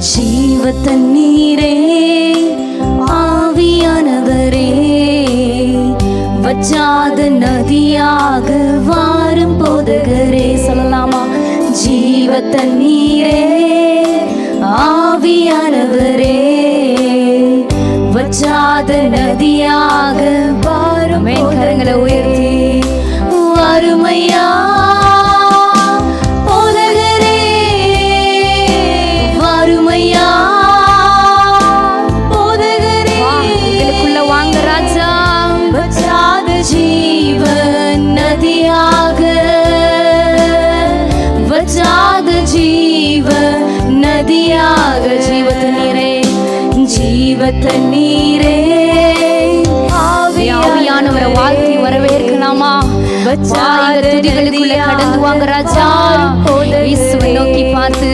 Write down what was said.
ஜீவ தண்ணீரே ஆவியானவரே வற்றாத நதியாக வாரும் போதகரே. சொல்லலாமா? ஜீவ தண்ணீரே ஆவியானவரே வற்றாத நதியாக வாரும். கரங்களை உயர்த்தி வாருமையா போதகரே, வாருமையா போதகரே, இதுக்குள்ள வாங்க ராஜா. வற்றாத ஜீவ நதியாக, வற்றாத ஜீவ நதியாக, ஜீவ தண்ணீரே, ஜீவ தண்ணீரே. ஆவியானவரை வாழ்த்தி வரவேற்கலாமா? துதிகளுக்குள்ள கடந்து வாங்க ராஜா. இயேசுவை நோக்கி பார்த்து